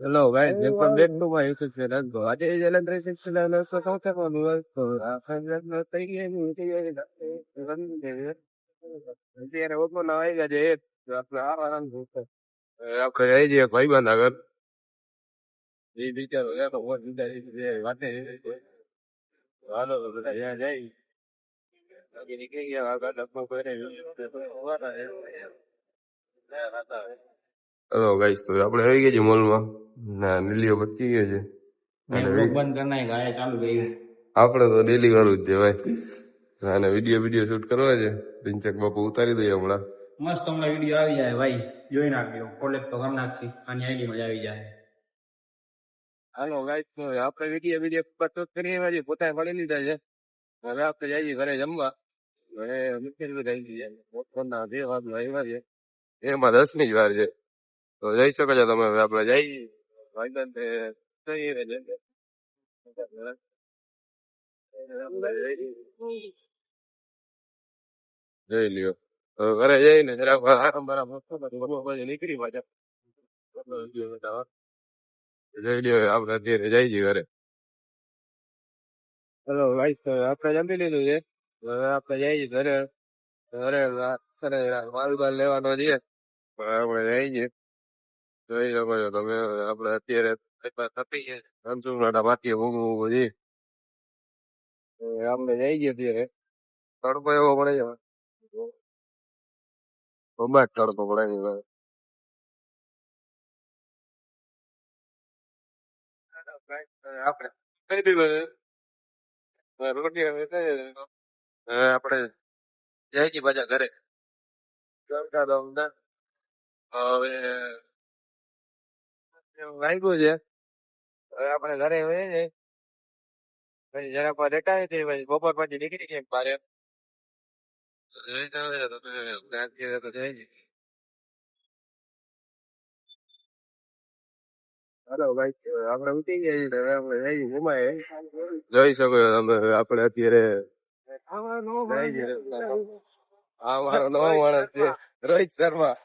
Hello guys, welcome back to my YouTube channel. તો આજે challenge racing channel તો સૌથી પહેલું હોય તો આપણે થઈ ગઈ અત્યારે ઓપન આવી ગયા છે એક આપણે આરામ આપણે આવી જઈએ ભાઈબંધ આગળ એ બિચારો તો વાતે હાલો બધા ત્યાં જાય બાકી નીકળી ગયા આગળ લગભગ હેલો ગાઈસ તો આપણે આવી ગયા છીએ મોલમાં ના નીલીઓ બચી ગઈ છે બંધ કરના ગાય ચાલુ કરી આપણે તો ડેલી વાળું જ છે ભાઈ અને વિડીયો શૂટ કરવા છે પિંચક બાપુ ઉતારી દઈએ હમણાં મસ્ત હમણાં વિડીયો આવી જાય ભાઈ જોઈ નાખજો કોલેક્ટ તો કરી નાખશી આની આઈડી માં જ આવી જાય હાલો ગાઈસ તો આપણે વિડીયો શૂટ કરી એવા છે પોતાને પડી લીધા છે હવે આપણે જઈએ ઘરે જમવા હવે મુશ્કેલ થઈ જાય બપોરના 2 વાગે આવ્યા છે એમાં 10 ની જ વાર છે તો જઈ શકો છો તમે હવે આપણે જઈએ ભાઈબંધ જઈ લ્યો ઘરે જઈને જરાક આરામ પછી નીકળી પાછા જઈ લ્યો આપણે અત્યારે જઈ છીએ ઘરે હેલો ભાઈ આપણે જમી લીધું છે હવે આપણે જઈએ ઘરે ઘરે માલ બાલ લેવાનો છે આપણે જઈ છીએ જોઈ શકો છો તમે આપણે અત્યારે થતી છે અંશુના માટીએ ઊંઘું છે આપણે જઈ છીએ અત્યારે તડકો એવો પડે છે બબાટ તડકો પડે છે આપણે કઈ દીધો છે રોટી હવે આપણે જઈ છીએ પાછા ઘરે ચડકા દઉં હવે વાગ્યું છે હવે આપણે ઘરે હોય છે પછી જરાક વાર રેટાવી દઈએ પછી બપોર પછી નીકળી ગયા બારે હાલો ભાઈ આપણે ઉઠી ગયા છીએ હવે આપણે જઈએ ઘુમાય જોઈ શકો છો તમે આપણે અત્યારે આ મારો નવો માણસ છે રોહિત શર્મા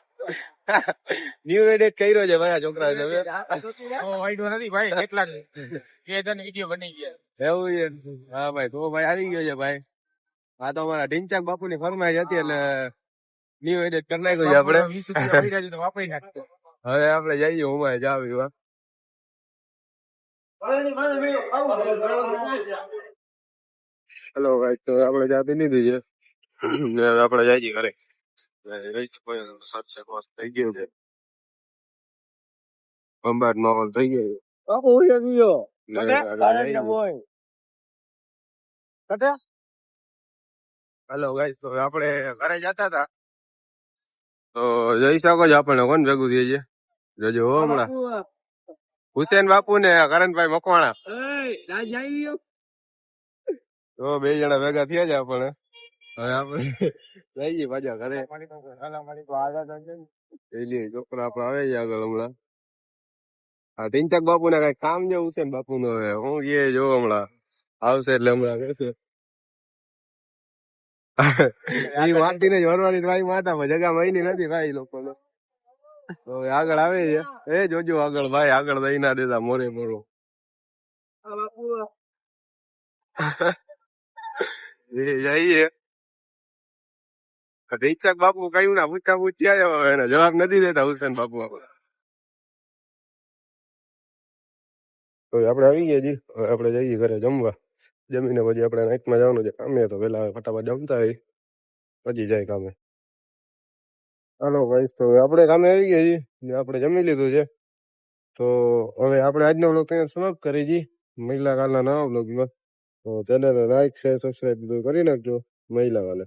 ન્યુ એડિટ કર્યો છે મારા છોકરા નથી ભાઈ કેટલા વિડીયો બની ગયા એવું છે હા ભાઈ તો ભાઈ આવી ગયો છે ભાઈ આ તો અમારા ઢીંચાક બાપુ ની ફરમાઈશ હતી એટલે ન્યુ એડિટ કરી નાખ્યું છે આપણે હવે આપણે જઈએ ઉમાય જાવી હેલો ભાઈ તો આપણે ચા પી લીધી છે હવે આપણે જઈએ ઘરે થઈ ગયું છે અંબાટ માહોલ થઈ ગયો હેલો ગાઈસ તો આપણે ઘરે જતા હતા તો જઈ શકો છો આપણને કોણ ભેગું થઈ છે જોજો હો હમણાં હુસેન બાપુ ને કરણભાઈ મકવાણા તો 2 જણા ભેગા થયા છે આપણને હવે આપણે જઈએ પાછા ઘરે છોકરા આપડે આવે છે આગળ હમણાં હા ઢીંચક બાપુ ને કઈ કામ છે હુસેન બાપુ નું હવે હું કે જો હમણાં આવશે એટલે હમણાં કહેશે એ વાંચી ને વરવાની ટ્રાય માતા જગા મહિની નથી ભાઈ લોકો તો આગળ આવે છે એ જોજો આગળ ભાઈ આગળ દઈ ના દેતા મોરે મોરો જઈએ ઢીંચક બાપુ કયું ના પૂછ્યા એને જવાબ નથી દેતા હુસેન બાપુ આપડે તો આપડે આવી ગયા છીએ આપણે જઈએ ઘરે જમવા જમીને પછી આપણે નાઇટમાં જવાનું છે કામે તો પેલા ફટાફટ જમતા હોય પછી જાય કામે હાલો ભાઈ તો આપણે કામે આવી ગયા છીએ આપણે જમી લીધું છે તો હવે આપણે આજનો બ્લોગ ત્યાં સમાપ્ત કરી જી મહિલા કાલના નવા બ્લોગમાં તો ચેનલ લાઈક શેર સબસ્ક્રાઈબ કરી નાખજો મહિલા વાલે